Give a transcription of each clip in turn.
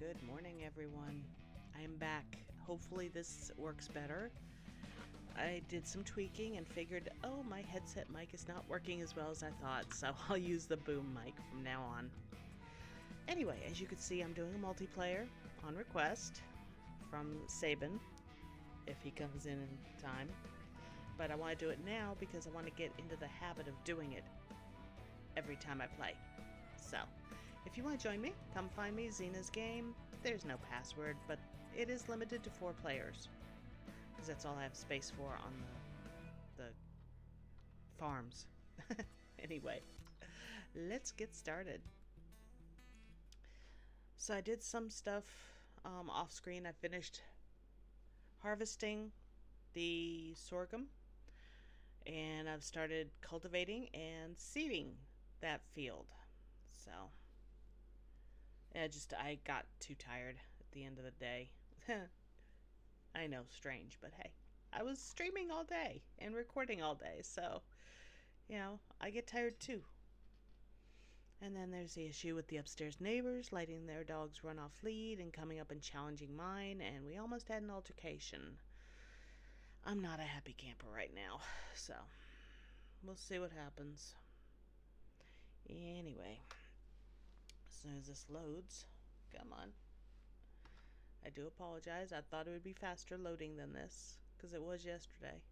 Good morning, everyone. I am back. Hopefully, this works better. I did some tweaking and figured, oh, my headset mic is not working as well as I thought, so I'll use the boom mic from now on. Anyway, as you can see, I'm doing a multiplayer on request from Sabin, if he comes in time. But I want to do it now because I want to get into the habit of doing it every time I play. So, if you want to join me, come find me, Xena's Game. There's no password, but it is limited to 4 players. Because that's all I have space for on the farms. Anyway, let's get started. So I did some stuff off screen. I finished harvesting the sorghum. And I've started cultivating and seeding that field. So I got too tired at the end of the day. I know, strange, but hey, I was streaming all day and recording all day, so, I get tired too. And then there's the issue with the upstairs neighbors letting their dogs run off lead and coming up and challenging mine, and we almost had an altercation. I'm not a happy camper right now, so we'll see what happens. Anyway, as soon as this loads, come on. I do apologize. I thought it would be faster loading than this, because it was yesterday.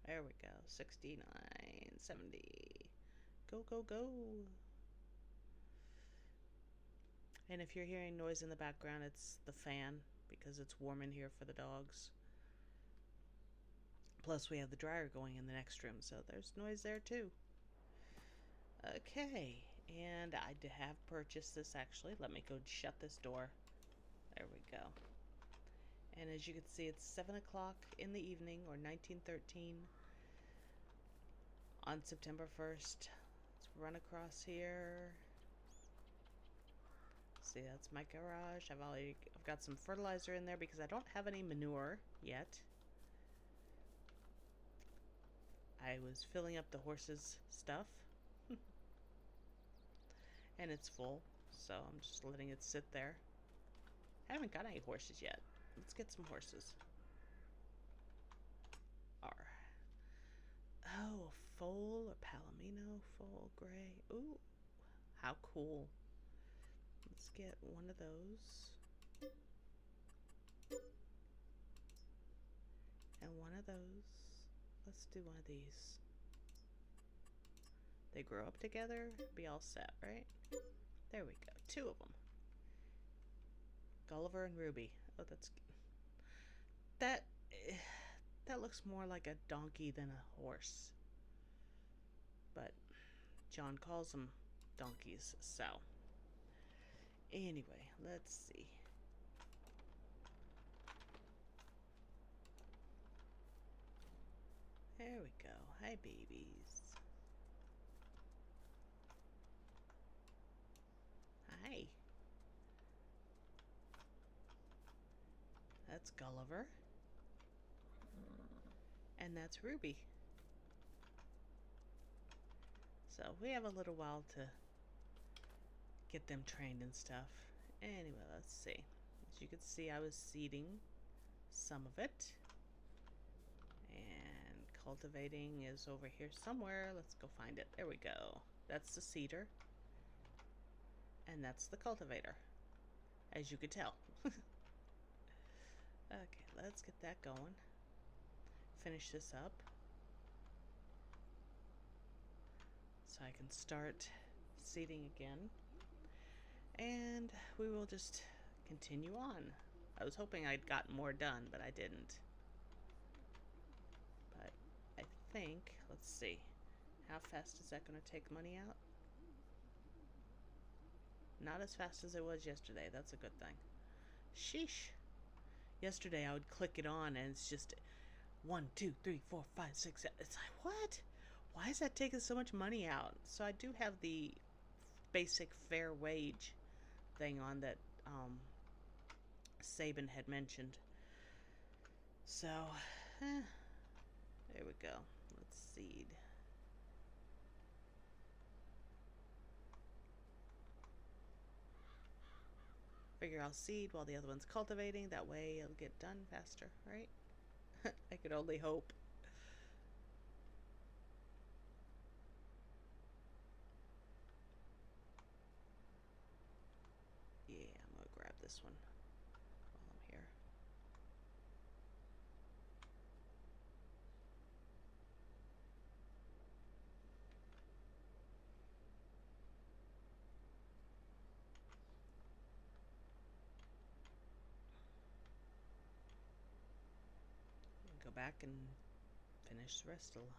There we go. 69, 70. Go, go, go. And if you're hearing noise in the background, it's the fan, because it's warm in here for the dogs. Plus, we have the dryer going in the next room, so there's noise there too. Okay, and I have purchased this actually. Let me go shut this door. There we go. And as you can see, it's 7 o'clock in the evening, or 1913, on September 1st. Let's run across here. See, that's my garage. I've got some fertilizer in there because I don't have any manure yet. I was filling up the horses' stuff. And it's full, so I'm just letting it sit there. I haven't got any horses yet. Let's get some horses. Oh, foal or palomino, foal, gray. Ooh, how cool. Let's get one of those. And one of those. Let's do one of these. They grow up together, be all set, right? There we go. 2 of them. Gulliver and Ruby. Oh, that looks more like a donkey than a horse. But John calls them donkeys, so. Anyway, let's see. There we go. Hi, babies. Hi. That's Gulliver. And that's Ruby. So we have a little while to get them trained and stuff. Anyway, let's see. As you can see, I was seeding some of it. And cultivating is over here somewhere. Let's go find it. There we go. That's the seeder. And that's the cultivator, as you could tell. Okay, let's get that going. Finish this up so I can start seeding again. And we will just continue on. I was hoping I'd gotten more done, but I didn't. But I think, let's see, how fast is that going to take money out? Not as fast as it was yesterday. That's a good thing. Sheesh. Yesterday I would click it on and it's just 1, 2, 3, 4, 5, 6, 7. It's like, what? Why is that taking so much money out? So I do have the basic fair wage thing on that Sabin had mentioned. So, there we go. Let's seed. figure I'll seed while the other one's cultivating. That way it'll get done faster, right? I could only hope. Yeah, I'm gonna grab this one while I'm here. Go back and finish the rest of the line.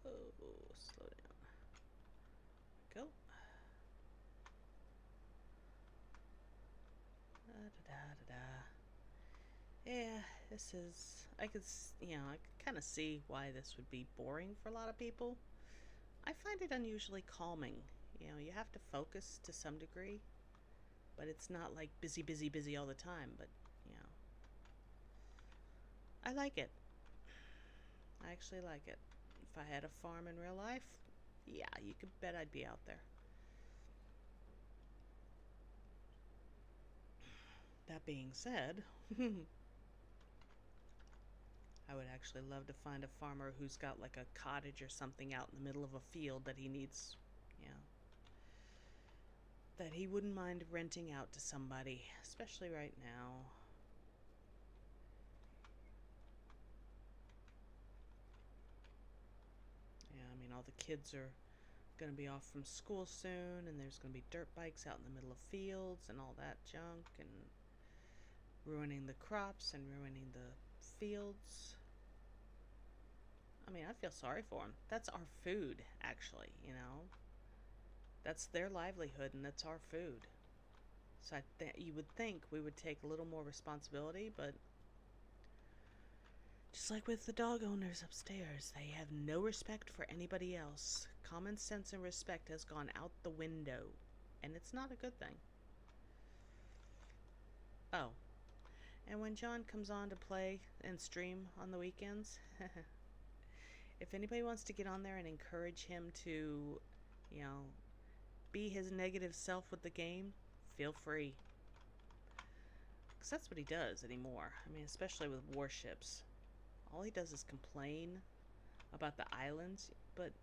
Whoa, slow down. Go. Da da da da. Yeah, this is. I could, I could kind of see why this would be boring for a lot of people. I find it unusually calming. You have to focus to some degree, but it's not like busy, busy, busy all the time. But, you know, I like it. I actually like it. If I had a farm in real life, yeah, you could bet I'd be out there. That being said, I would actually love to find a farmer who's got like a cottage or something out in the middle of a field that he needs, you know, that he wouldn't mind renting out to somebody, especially right now. Yeah, I mean, all the kids are going to be off from school soon, and there's going to be dirt bikes out in the middle of fields and all that junk, and ruining the crops and ruining the fields. I mean, I feel sorry for them. That's our food, actually. That's their livelihood, and that's our food. So you would think we would take a little more responsibility, but just like with the dog owners upstairs, they have no respect for anybody else. Common sense and respect has gone out the window, and it's not a good thing. Oh, and when John comes on to play and stream on the weekends, if anybody wants to get on there and encourage him to, you know, be his negative self with the game, feel free. Because that's what he does anymore. I mean, especially with warships. All he does is complain about the islands, but,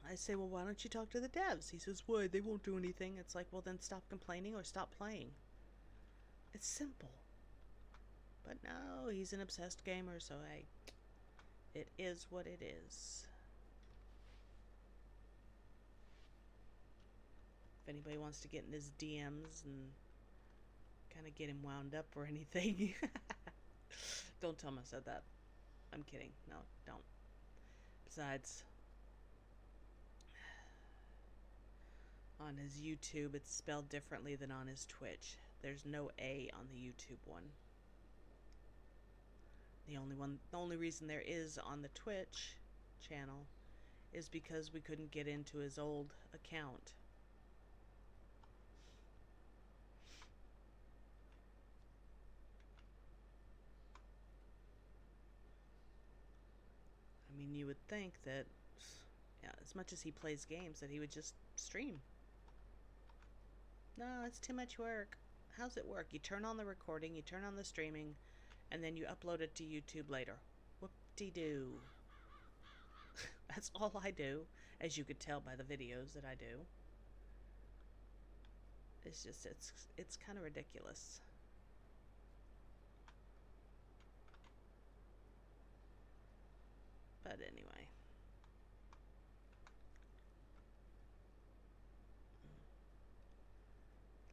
I say, well, why don't you talk to the devs? He says, why? They won't do anything. It's like, well, then stop complaining or stop playing. It's simple. But no, he's an obsessed gamer, so hey, it is what it is. If anybody wants to get in his DMs and kind of get him wound up or anything, don't tell him I said that. I'm kidding. No, don't. Besides, on his YouTube, it's spelled differently than on his Twitch. There's no A on the YouTube one. The only reason there is on the Twitch channel is because we couldn't get into his old account. I mean, you would think that, yeah, as much as he plays games, that he would just stream. No, it's too much work. How's it work? You turn on the recording, you turn on the streaming, and then you upload it to YouTube later. Whoop-de-doo. That's all I do, as you could tell by the videos that I do. It's kind of ridiculous. But anyway.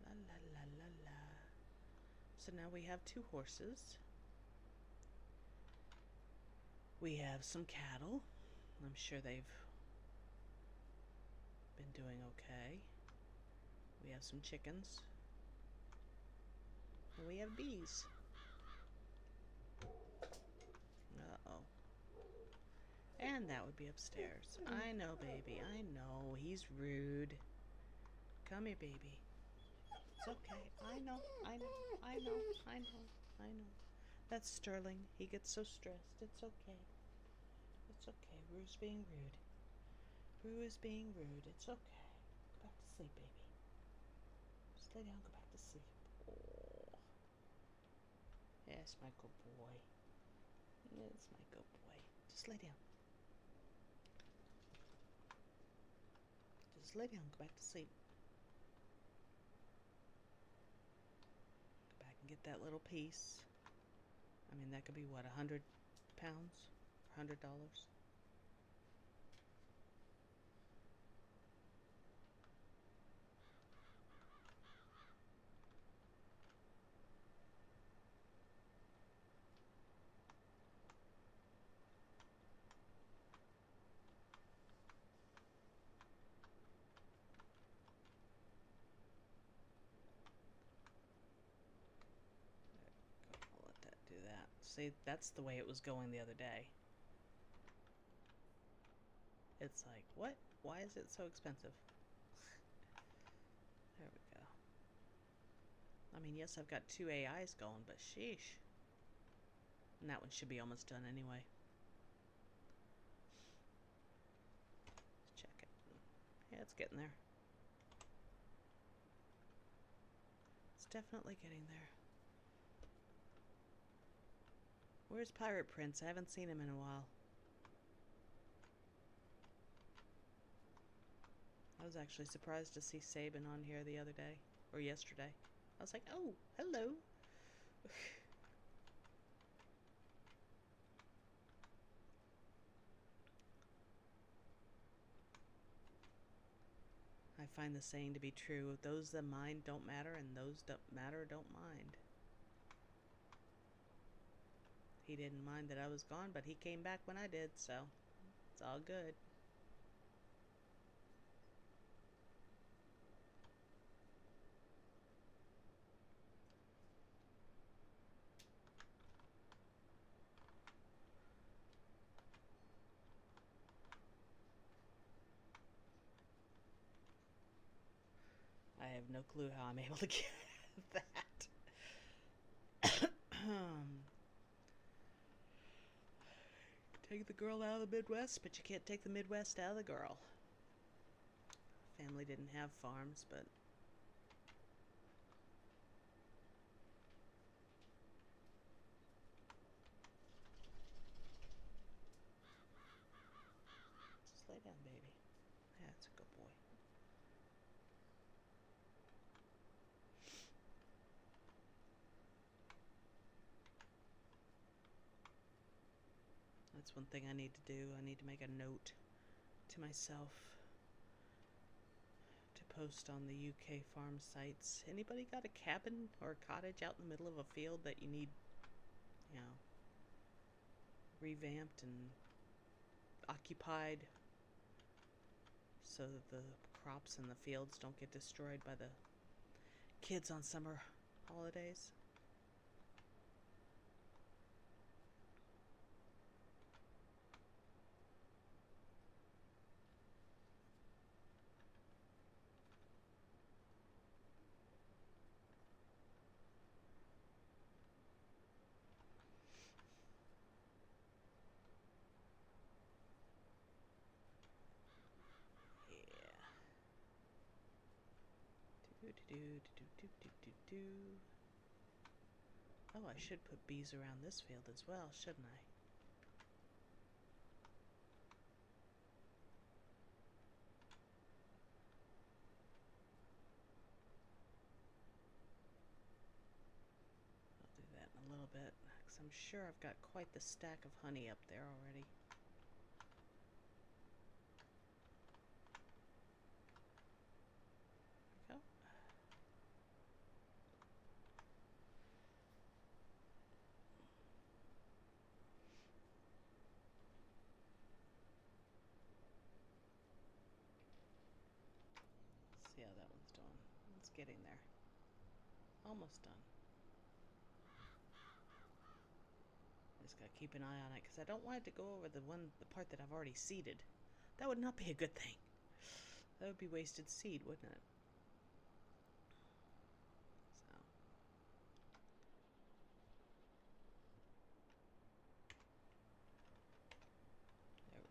La la la la la. So now we have 2 horses. We have some cattle. I'm sure they've been doing okay. We have some chickens. And we have bees. Uh-oh. And that would be upstairs. I know, baby. I know. He's rude. Come here, baby. It's okay. I know. I know. I know. I know. I know. That's Sterling. He gets so stressed. It's okay. It's okay. Rue's being rude. Rue is being rude. It's okay. Go back to sleep, baby. Just lay down, go back to sleep. Oh. Yes, my good boy. Yes, my good boy. Just lay down. Just lay down, go back to sleep. Go back and get that little piece. I mean, that could be what, £100? $100? I'll let that do that. See, that's the way it was going the other day. It's like, what? Why is it so expensive? There we go. I mean, yes, I've got 2 AIs going, but sheesh. And that one should be almost done anyway. Let's check it. Yeah, it's getting there. It's definitely getting there. Where's Pirate Prince? I haven't seen him in a while. I was actually surprised to see Sabin on here the other day. Or yesterday. I was like, oh, hello. I find the saying to be true. Those that mind don't matter, and those that matter don't mind. He didn't mind that I was gone, but he came back when I did, so it's all good. I have no clue how I'm able to get that. Take the girl out of the Midwest, but you can't take the Midwest out of the girl. Family didn't have farms, but just lay down, baby. Yeah, that's a good boy. That's one thing I need to do. I need to make a note to myself to post on the UK farm sites. Anybody got a cabin or a cottage out in the middle of a field that you need, you know, revamped and occupied so that the crops in the fields don't get destroyed by the kids on summer holidays? Yeah. Oh, I should put bees around this field as well, shouldn't I? I'll do that in a little bit, because I'm sure I've got quite the stack of honey up there already. There we go. See how that one's doing. It's getting there. Almost done. Just gotta keep an eye on it, because I don't want it to go over the part that I've already seeded. That would not be a good thing. That would be wasted seed, wouldn't it? So. There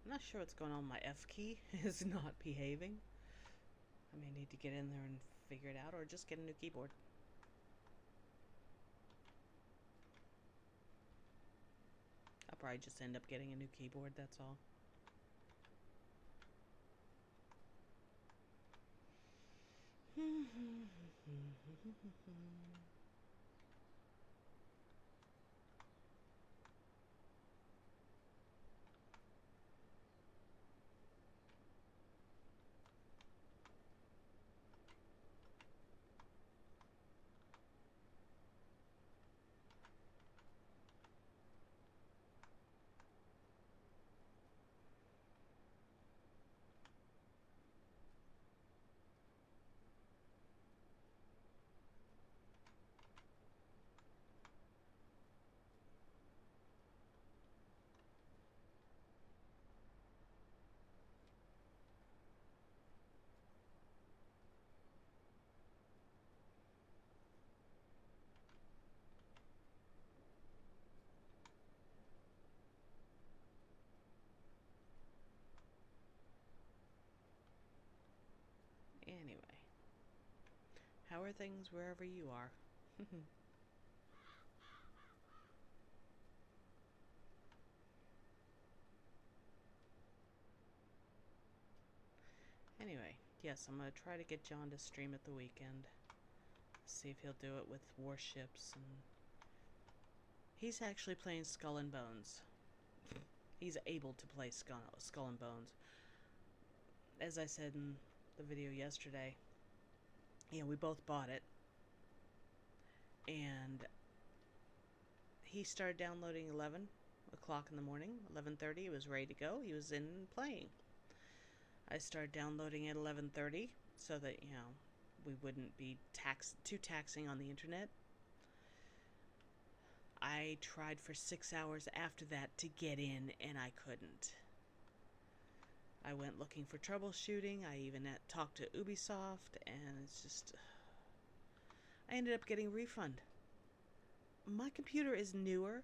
I'm not sure what's going on. My F key is not behaving. I may need to get in there and figure it out, or just get a new keyboard. I'll probably just end up getting a new keyboard, that's all. Anyway, how are things wherever you are? Anyway, yes, I'm going to try to get John to stream at the weekend. See if he'll do it with warships. And he's actually playing Skull and Bones. He's able to play Skull and Bones. As I said in the video yesterday, we both bought it. And he started downloading 11 o'clock in the morning. 11:30, he was ready to go. He was in playing. I started downloading at 11:30 so that, we wouldn't be too taxing on the internet. I tried for 6 hours after that to get in, and I couldn't. I went looking for troubleshooting. I even talked to Ubisoft, and it's just... I ended up getting a refund. My computer is newer.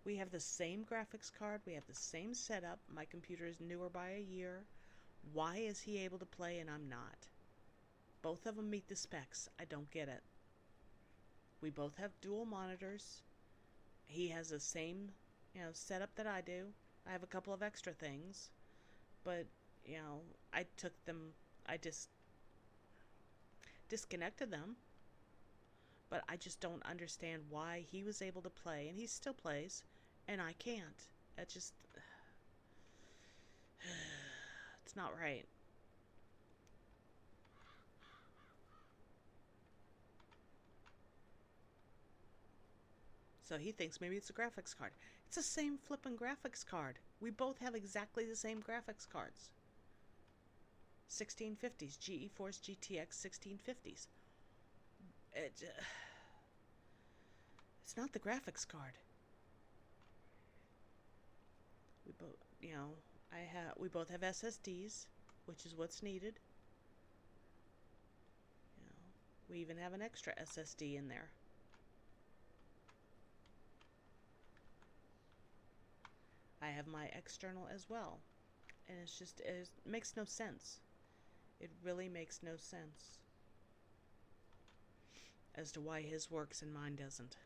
We have the same graphics card. We have the same setup. My computer is newer by a year. Why is he able to play and I'm not? Both of them meet the specs. I don't get it. We both have dual monitors. He has the same, setup that I do. I have a couple of extra things. But, I just disconnected them. But I just don't understand why he was able to play, and he still plays, and I can't. It just... it's not right. So he thinks maybe it's a graphics card. It's the same flippin' graphics card. We both have exactly the same graphics cards. 1650s, GeForce GTX 1650s. It's not the graphics card. We both, we both have SSDs, which is what's needed. We even have an extra SSD in there. I have my external as well. And it makes no sense. It really makes no sense as to why his works and mine doesn't.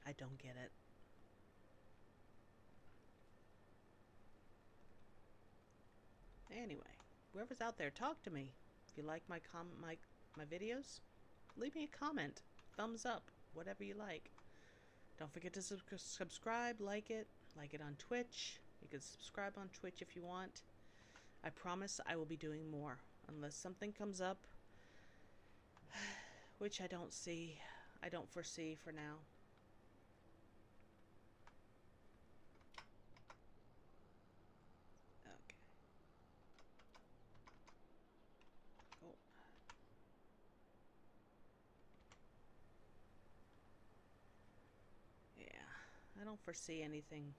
I don't get it. Anyway, whoever's out there, talk to me. If you like my videos, leave me a comment, thumbs up, whatever you like. Don't forget to subscribe, like it on Twitch. You can subscribe on Twitch if you want. I promise I will be doing more, unless something comes up, which I don't foresee for now. Okay. Oh. Yeah, I don't foresee anything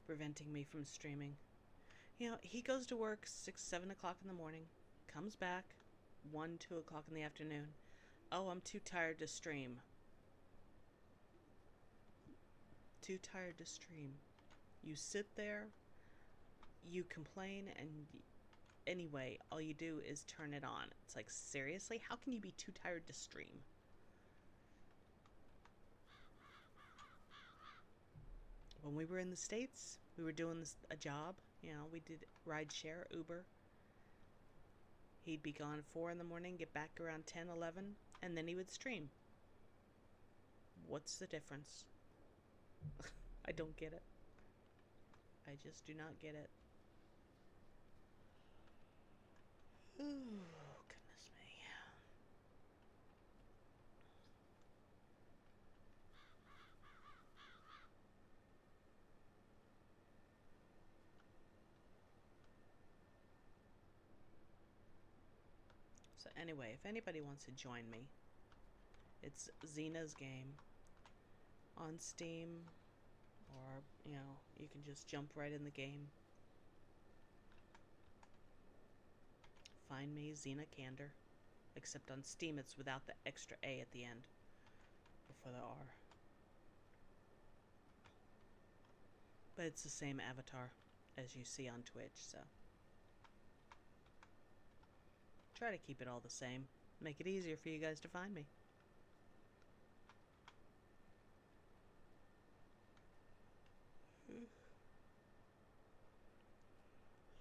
preventing me from streaming. He goes to work 6, 7 o'clock in the morning, comes back 1, 2 o'clock in the afternoon. Oh, I'm too tired to stream. Too tired to stream. You sit there you complain, and anyway, all you do is turn it on. It's like, seriously? How can you be too tired to stream? When we were in the States, we were doing a job. You know, we did ride share, Uber. He'd be gone 4 in the morning, get back around 10, 11, and then he would stream. What's the difference? I don't get it. I just do not get it. Oh, goodness me. So anyway, if anybody wants to join me, it's Xena's Game on Steam, or, you know, you can just jump right in the game. Find me, Xena Candor. Except on Steam, it's without the extra A at the end before the R. But it's the same avatar as you see on Twitch, so try to keep it all the same. Make it easier for you guys to find me.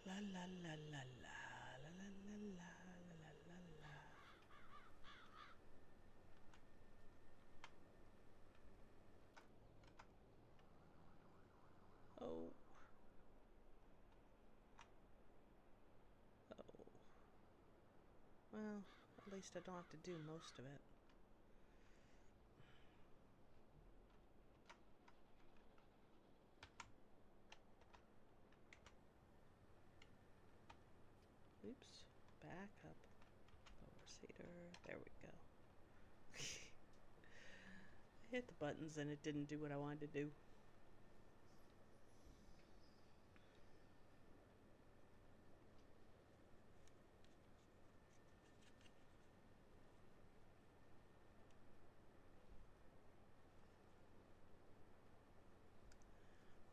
La la la la la la la la la la la la. Oh. Oh. Well, at least I don't have to do most of it. Oops. Back up. Lower cedar. There we go. I hit the buttons and it didn't do what I wanted to do.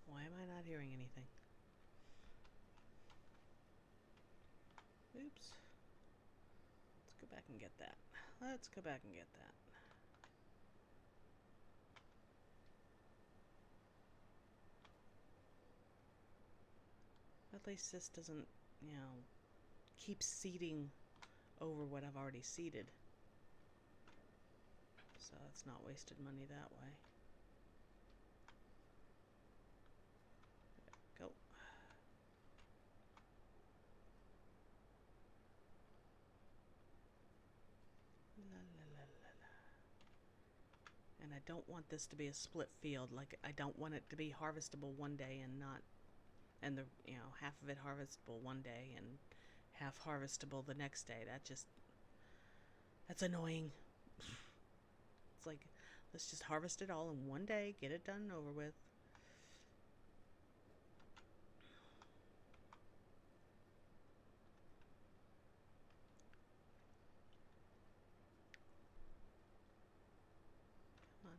Why am I not hearing anything? Oops. Let's go back and get that. Let's go back and get that. At least this doesn't, you know, keep seeding over what I've already seeded. So it's not wasted money that way. There we go. La la la la la. And I don't want this to be a split field. Like, I don't want it to be harvestable one day and not, and the, you know, half of it harvestable one day and half harvestable the next day. That's annoying. It's like, let's just harvest it all in one day, get it done and over with. Come on.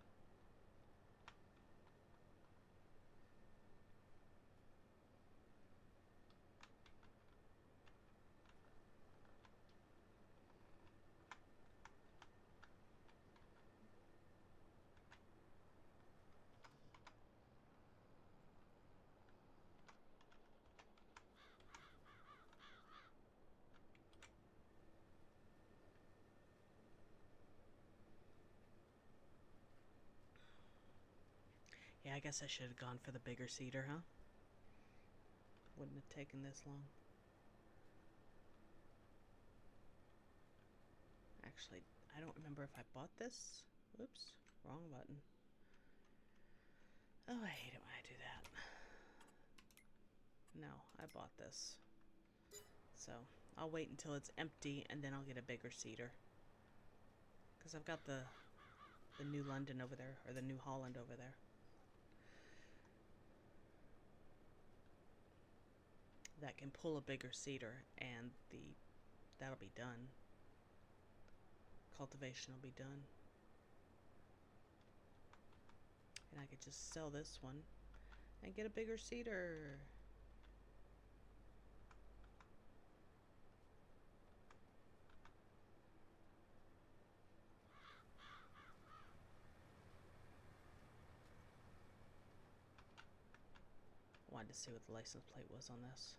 Yeah, I guess I should have gone for the bigger cedar, huh? Wouldn't have taken this long. Actually, I don't remember if I bought this. Oops, wrong button. Oh, I hate it when I do that. No, I bought this. So, I'll wait until it's empty and then I'll get a bigger cedar. Because I've got the New London over there, or the New Holland over there. That can pull a bigger cedar, and that'll be done. Cultivation will be done. And I could just sell this one and get a bigger cedar. wanted to see what the license plate was on this.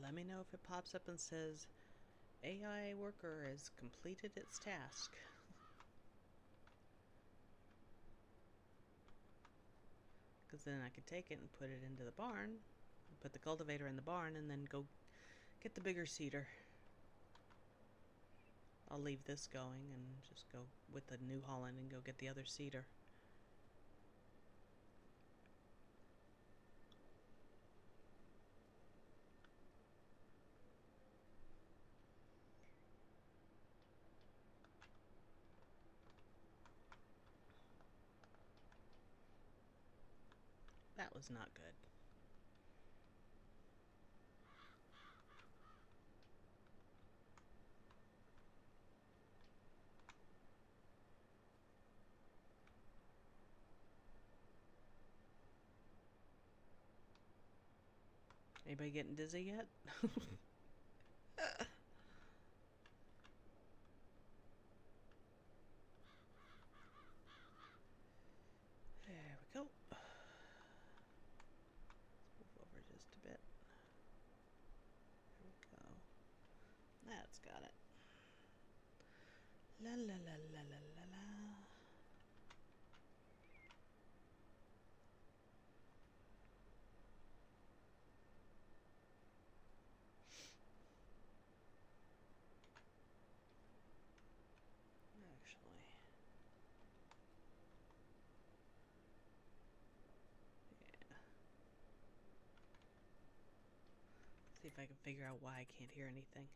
Let me know if it pops up and says AI worker has completed its task. Because then I could take it and put it into the barn, put the cultivator in the barn, and then go get the bigger seeder. I'll leave this going and just go with the New Holland and go get the other seeder. That was not good. Anybody getting dizzy yet? There we go. Let's move over just a bit. There we go. That's got it. La la la la la la la. Actually, yeah. See if I can figure out why I can't hear anything.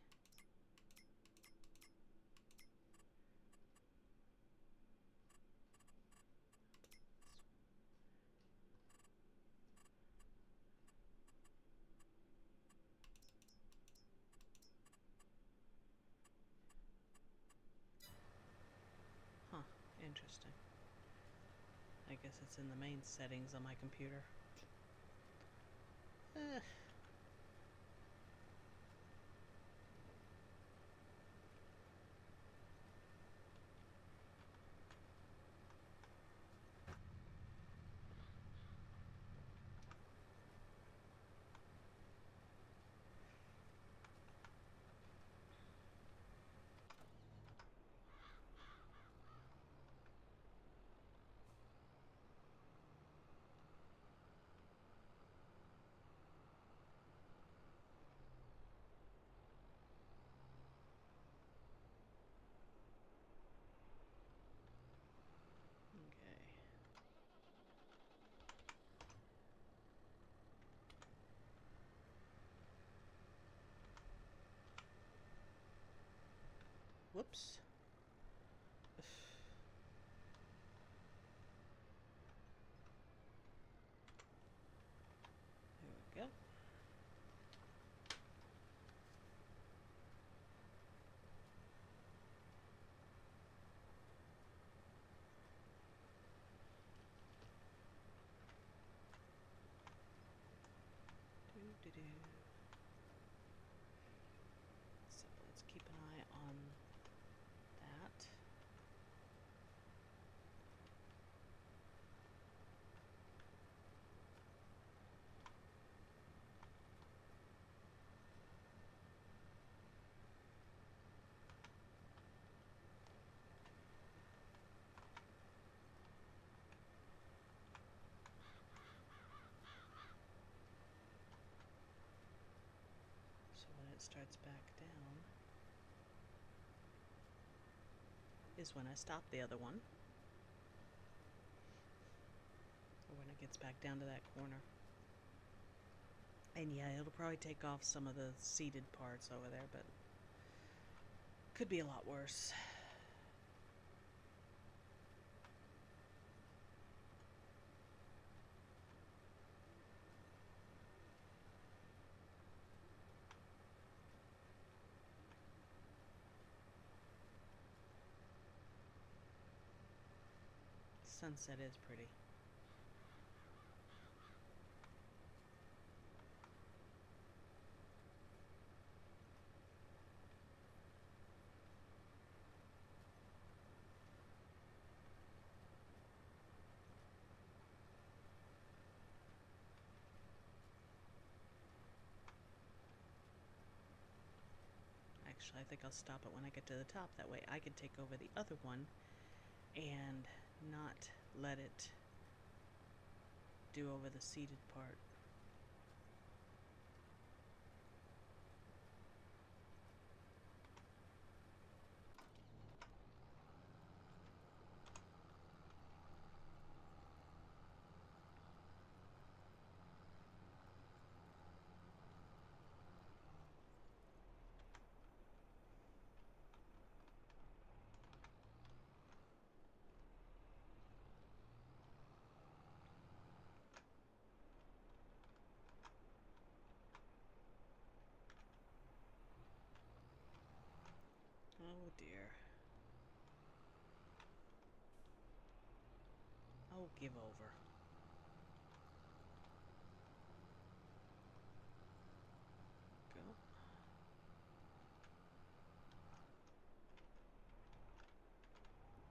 Huh, interesting. I guess it's in the main settings on my computer. Okay. Whoops. There we go. Do-do-do. So let's keep an eye on that. So when it starts back down is when I stop the other one. Or when it gets back down to that corner. And yeah, it'll probably take off some of the seeded parts over there, but could be a lot worse. Sunset is pretty. Actually, I think I'll stop it when I get to the top. That way I can take over the other one and not let it do over the seated part. Oh dear. Oh, give over. Go.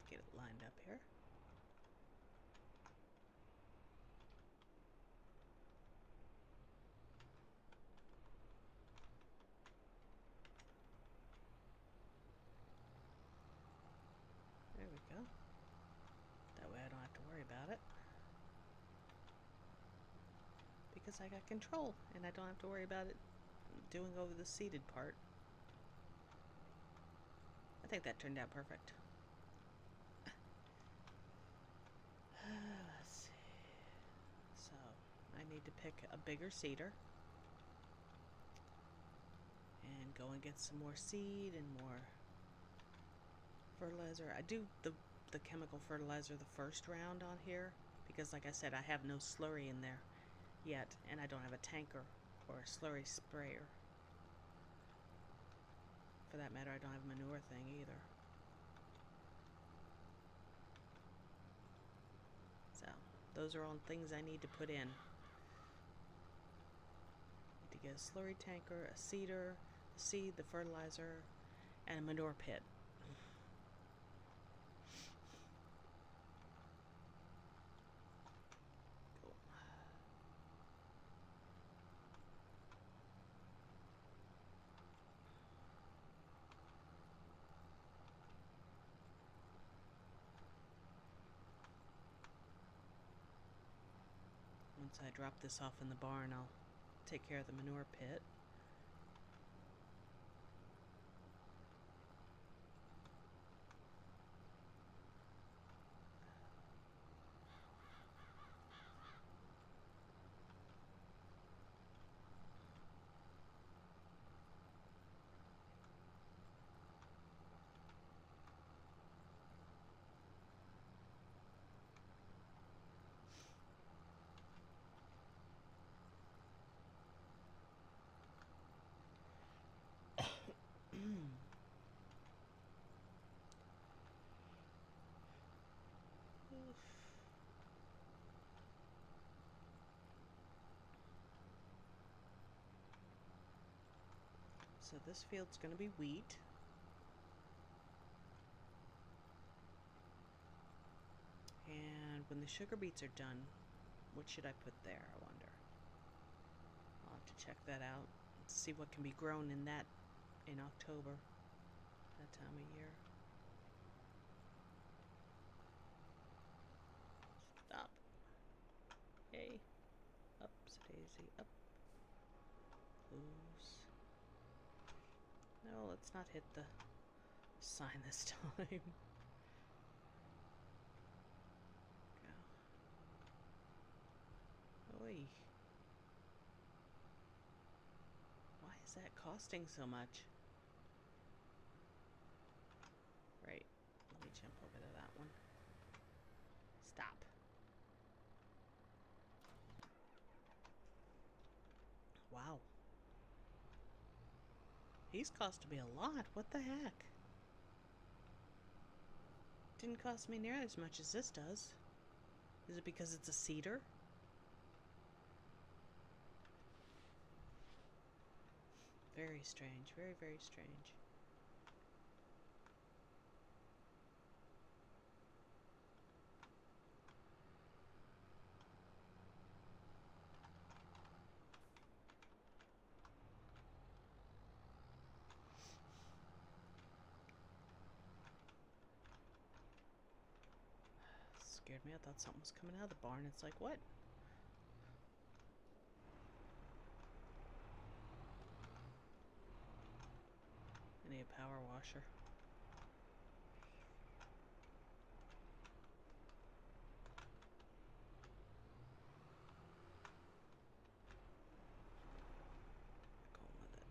Get it lined up here. There we go. That way I don't have to worry about it. Because I got control and I don't have to worry about it doing over the seated part. I think that turned out perfect. Let's see. So I need to pick a bigger seeder and go and get some more seed and more fertilizer. I do the chemical fertilizer the first round on here because, like I said, I have no slurry in there yet, and I don't have a tanker or a slurry sprayer. For that matter, I don't have a manure thing either. So those are all things I need to put in. Need to get a slurry tanker, a seeder, the seed, the fertilizer, and a manure pit. Cool. Once I drop this off in the barn, I'll take care of the manure pit. So this field's going to be wheat. And when the sugar beets are done, what should I put there, I wonder? I'll have to check that out. See what can be grown in that in October, that time of year. Stop. Hey. Ups, daisy, up. Close. No, let's not hit the sign this time. Go. Oi. Why is that costing so much? Right. Let me jump over to that one. Stop. Wow. These cost me a lot. What the heck? Didn't cost me near as much as this does. Is it because it's a cedar? Very strange. Very, very strange. scared me. I thought something was coming out of the barn. It's like, what? I need a power washer. Going with it.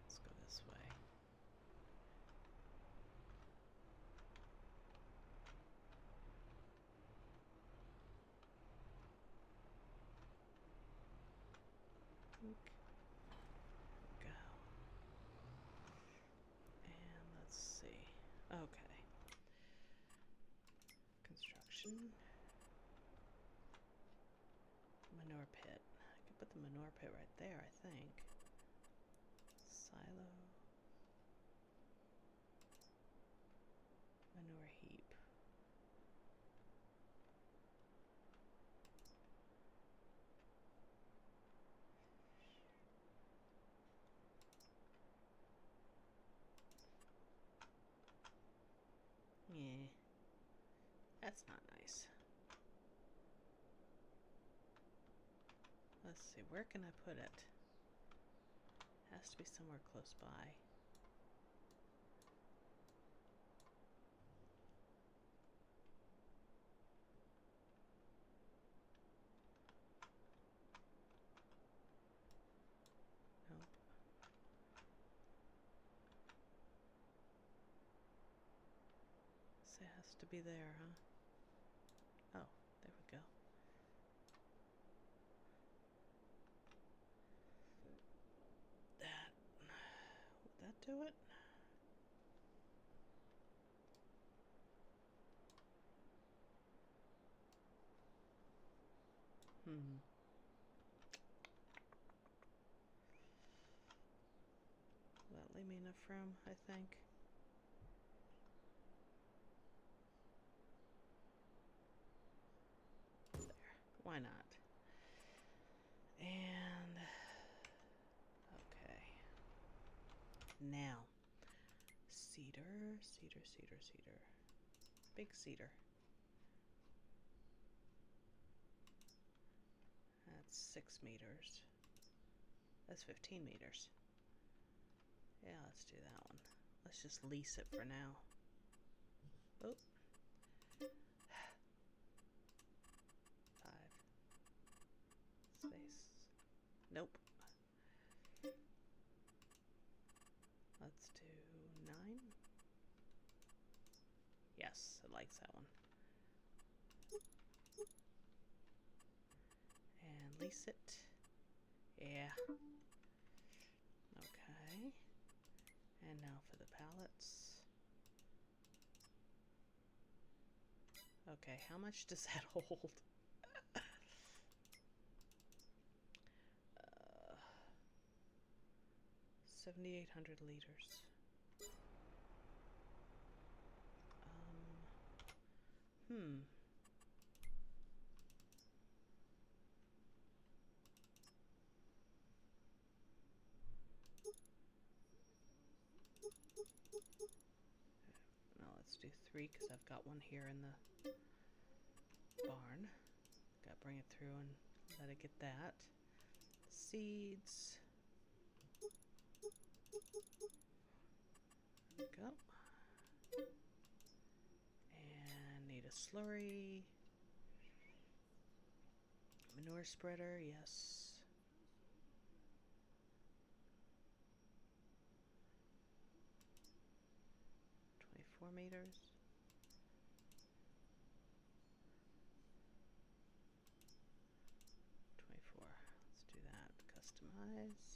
Let's go this way. Go. And let's see. Okay. Construction. Manure pit. I could put the manure pit right there, I think. Silo. Manure heap. Yeah. That's not nice. Let's see, where can I put it? Has to be somewhere close by. Nope. So it has to be there, huh? Oh, there we go. Would that do it? Will that leave me enough room, I think? There. Why not? And okay. Now, cedar. Big cedar. That's 6 meters. That's 15 meters. Yeah, let's do that one. Let's just lease it for now. Oh. 5. Space. Nope. Let's do 9. Yes, it likes that one. And lease it. Yeah. Okay. And now for the pallets. Okay, how much does that hold? 7,800 liters. Now let's do 3 because I've got one here in the barn. Got to bring it through and let it get that. Seeds. There we go. And need a slurry. Manure spreader, yes. $24 meters. Let's do that. Customize.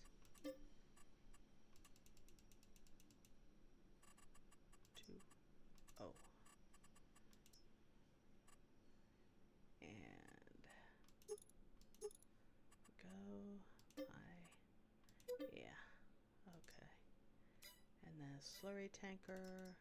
2. Oh. And go. Yeah. Okay. And then a slurry tanker.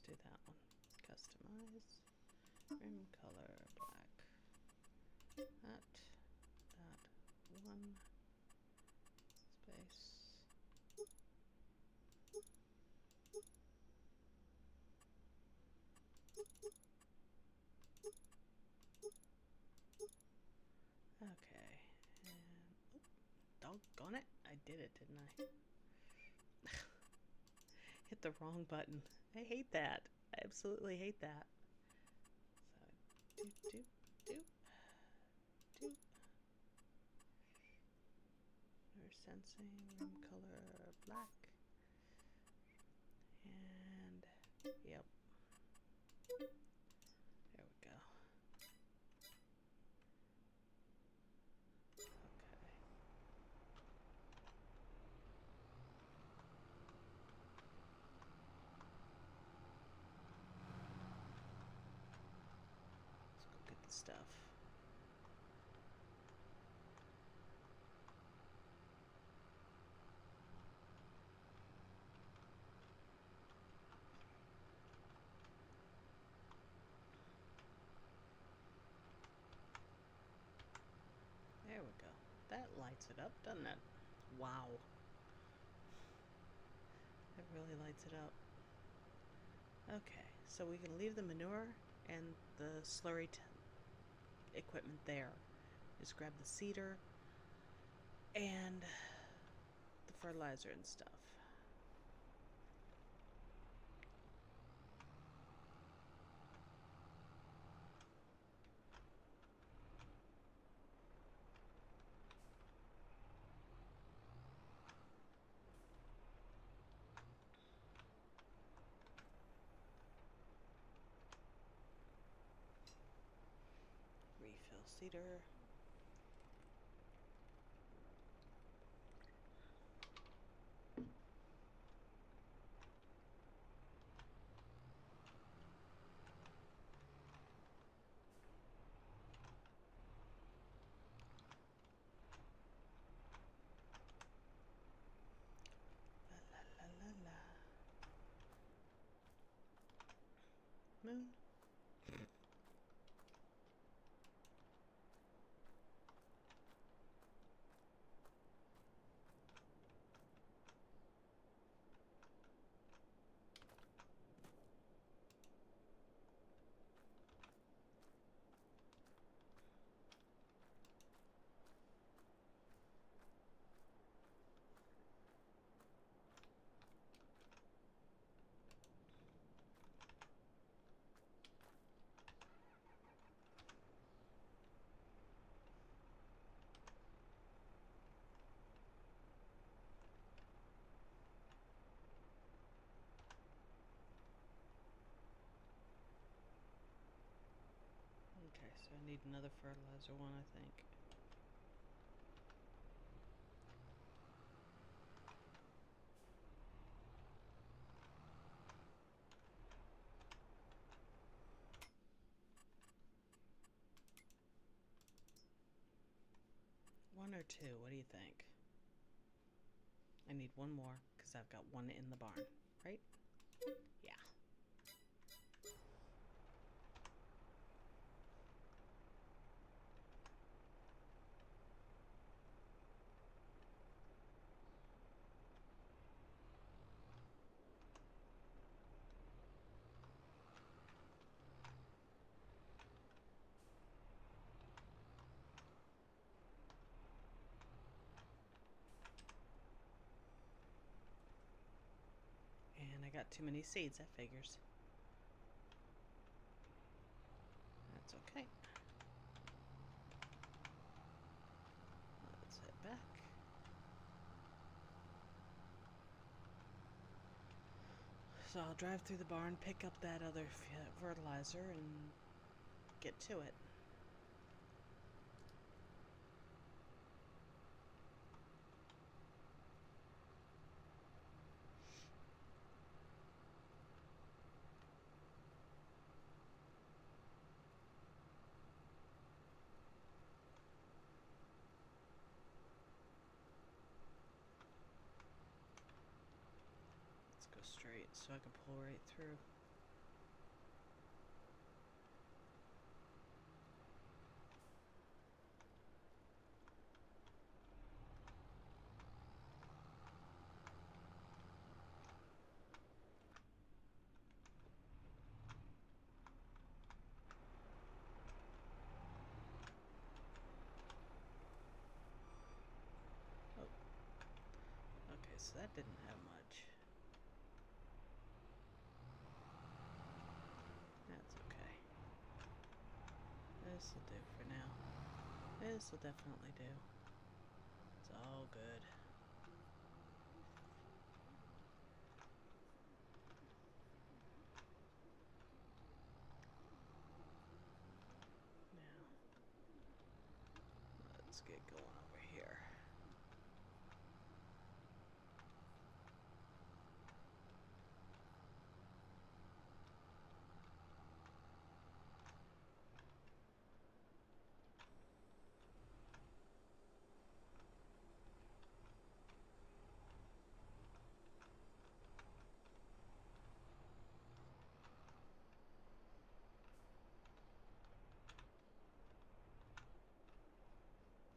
do that one. Customize. Rim color black. That. One. Space. Okay. And doggone it. I did it, didn't I? Hit the wrong button. I hate that. I absolutely hate that. So, doop. We're sensing rim color black. And, yep. There we go. Okay. Let's go get the stuff. There we go. That lights it up, doesn't it? Wow. It really lights it up. Okay, so we can leave the manure and the slurry equipment there. Just grab the seeder and the fertilizer and stuff. Refill seeder. La la la la. Moon. Okay, so I need another fertilizer one, I think. One or two, what do you think? I need one more because I've got one in the barn, right? Yeah. And I got too many seeds, that figures. That's okay. Let's head back. So I'll drive through the barn, pick up that other fertilizer, and get to it. Let's go straight so I can pull right through. so that didn't have much. That's okay. This'll do for now. This'll definitely do. It's all good. Now, let's get going over here.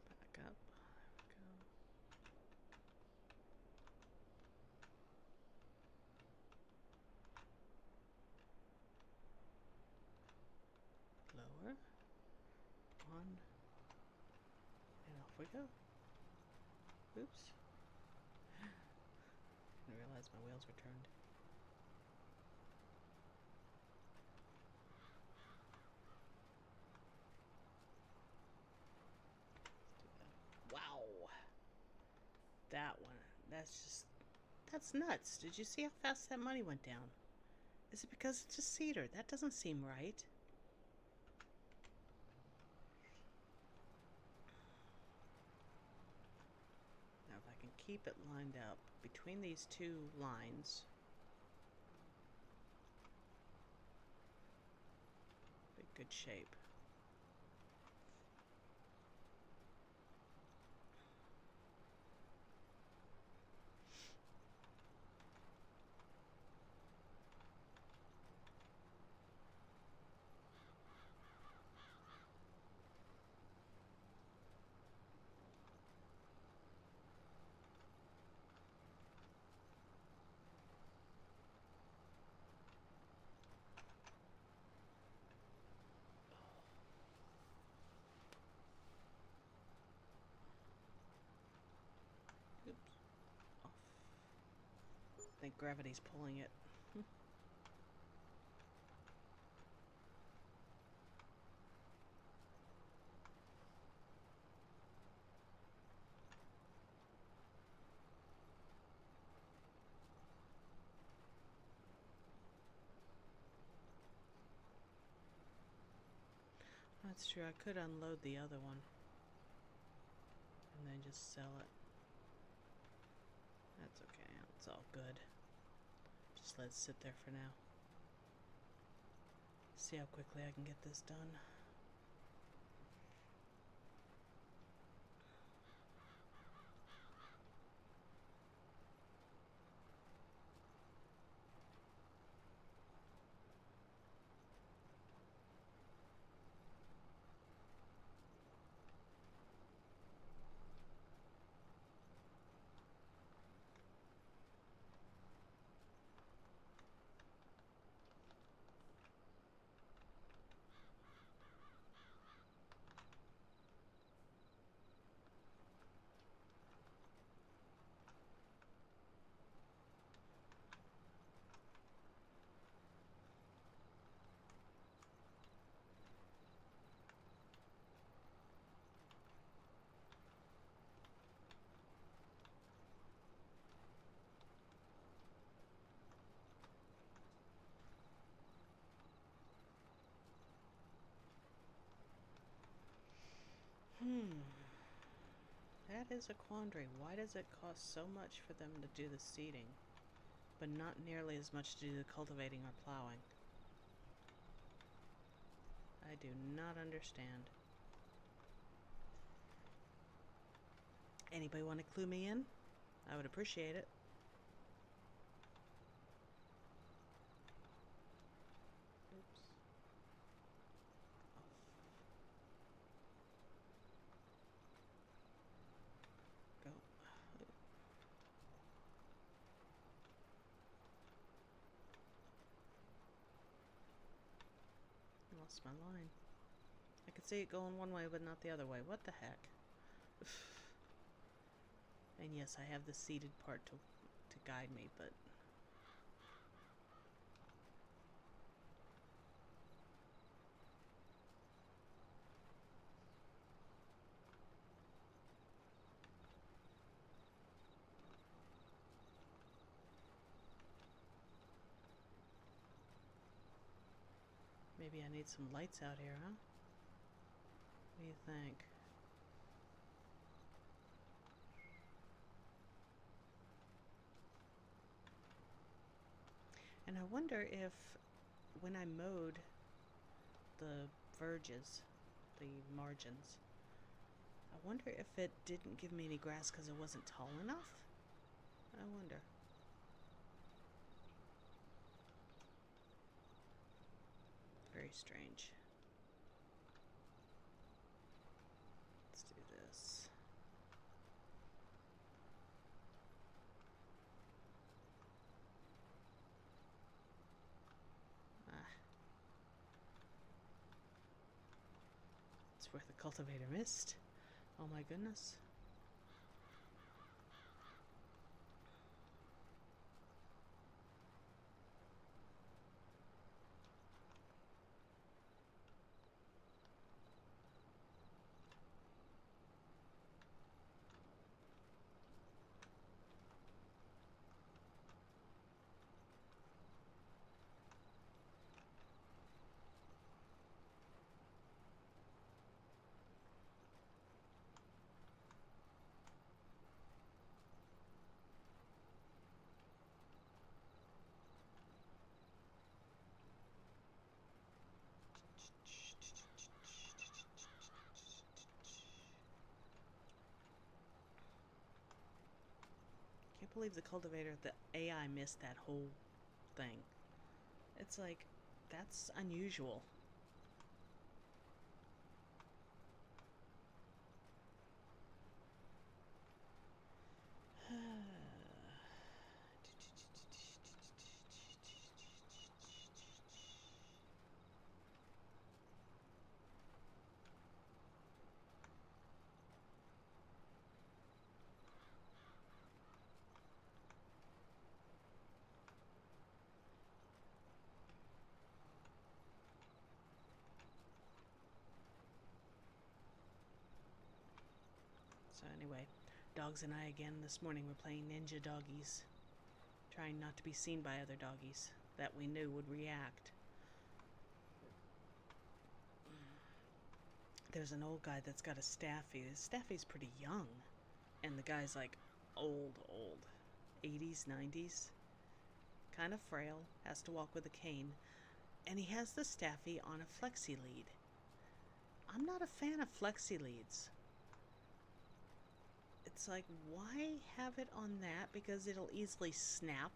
Back up. There we go. Lower. On. And off we go. Oops. Didn't realize my wheels were turned. Wow. That one. That's nuts. Did you see how fast that money went down? Is it because it's just cedar? That doesn't seem right. Now if I can keep it lined up between these two lines. Be good shape. Oops. Off. I think gravity's pulling it. That's true. I could unload the other one and then just sell it. That's okay. It's all good. Just let it sit there for now. See how quickly I can get this done. That is a quandary. Why does it cost so much for them to do the seeding, but not nearly as much to do the cultivating or plowing? I do not understand. Anybody want to clue me in? I would appreciate it. Oops. Go. Lost my line. I could see it going one way, but not the other way. What the heck? And yes, I have the seated part to guide me, but maybe I need some lights out here, huh? What do you think? And I wonder if when I mowed the verges, the margins, I wonder if it didn't give me any grass because it wasn't tall enough? I wonder. Very strange. Let's do this. Ah, it's where the cultivator missed. Oh my goodness. Can't believe the cultivator, the AI missed that whole thing. It's like, that's unusual. So anyway, dogs and I again this morning were playing ninja doggies, trying not to be seen by other doggies that we knew would react. There's an old guy that's got a staffy. His staffy's pretty young, and the guy's like old, 80s, 90s, kind of frail, has to walk with a cane, and he has the staffy on a flexi lead. I'm not a fan of flexi leads. It's like, why have it on that? Because it'll easily snap.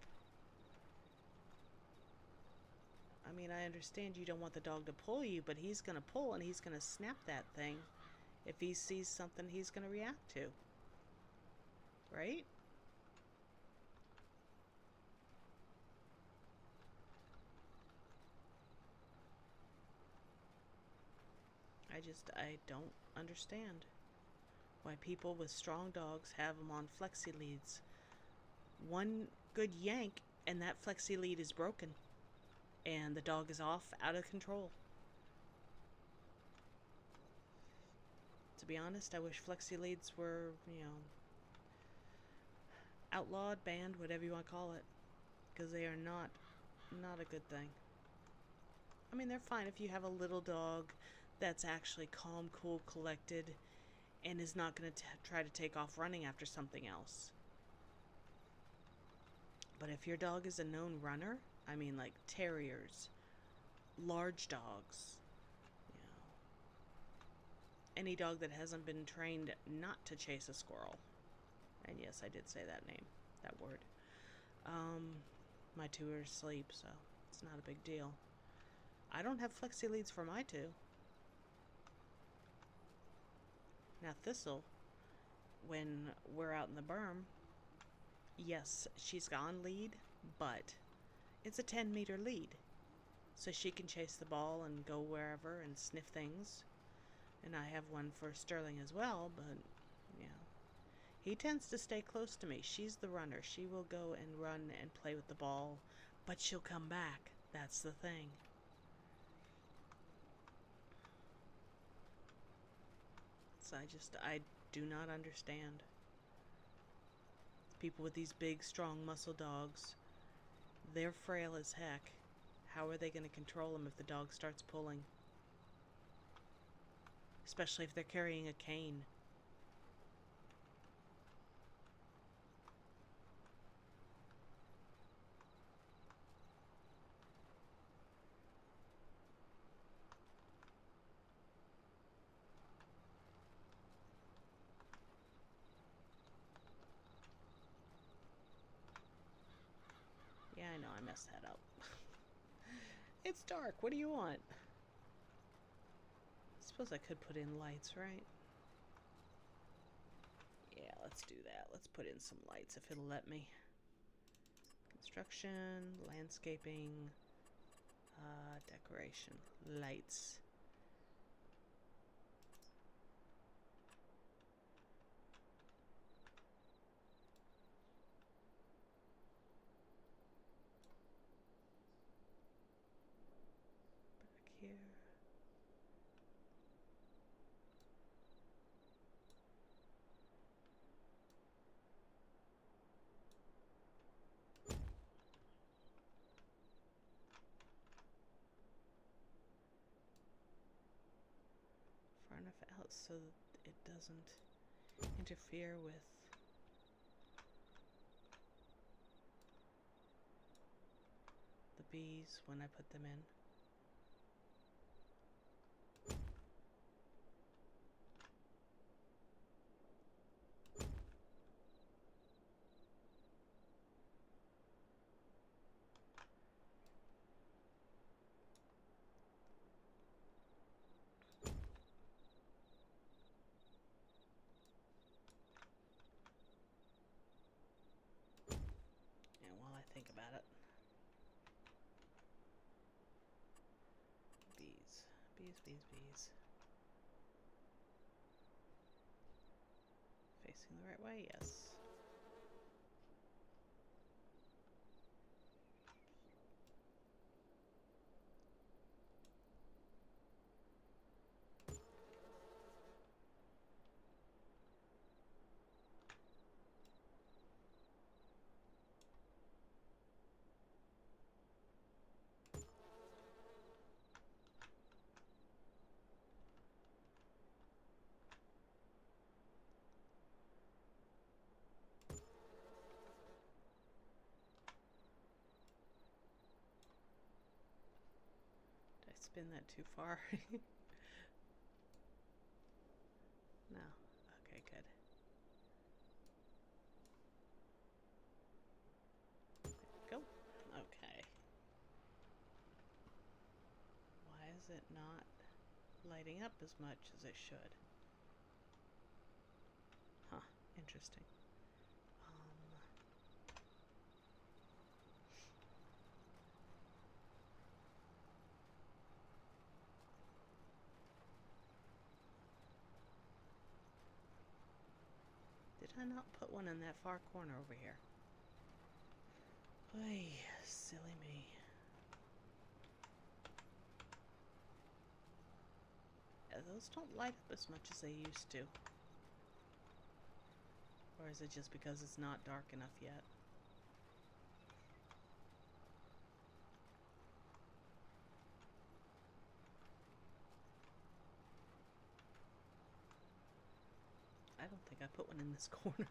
I mean, I understand you don't want the dog to pull you, but he's going to pull and he's going to snap that thing if he sees something he's going to react to. Right? I don't understand why people with strong dogs have them on flexi leads. One good yank and that flexi lead is broken and the dog is off, out of control. To be honest, I wish flexi leads were, outlawed, banned, whatever you want to call it, because they are not a good thing. I mean, they're fine if you have a little dog that's actually calm, cool, collected, and is not going to try to take off running after something else. But if your dog is a known runner, I mean, like terriers, large dogs, you know, any dog that hasn't been trained not to chase a squirrel. And yes, I did say that name, that word. My two are asleep, so it's not a big deal. I don't have flexi leads for my two. Now Thistle, when we're out in the berm, yes, she's on lead, but it's a 10-meter lead. So she can chase the ball and go wherever and sniff things. And I have one for Sterling as well, but, He tends to stay close to me. She's the runner. She will go and run and play with the ball, but she'll come back. That's the thing. So I do not understand. People with these big, strong muscle dogs, they're frail as heck. How are they going to control them if the dog starts pulling? Especially if they're carrying a cane. Yeah, I know, I messed that up. It's dark. What do you want? I suppose I could put in lights, right? Yeah, let's do that. Let's put in some lights if it'll let me. Construction, landscaping, decoration, lights. Back here. Far enough out so that it doesn't interfere with the bees when I put them in. And while I think about it, bees, bees, bees, bees. Facing the right way, yes. Did I spin that too far? No. Okay, good. There we go. Okay. Why is it not lighting up as much as it should? Huh, interesting. Did I not put one in that far corner over here? Ay, silly me. Yeah, those don't light up as much as they used to. Or is it just because it's not dark enough yet? I don't think I put one in this corner.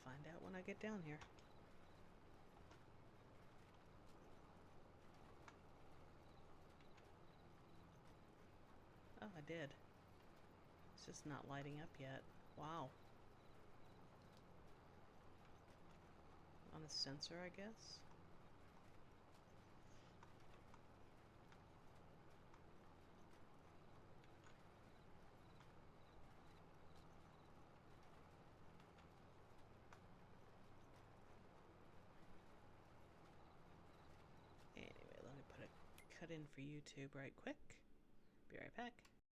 Find out when I get down here. Oh, I did. It's just not lighting up yet. Wow. On a sensor, I guess? Anyway, let me put a cut in for YouTube right quick. Be right back.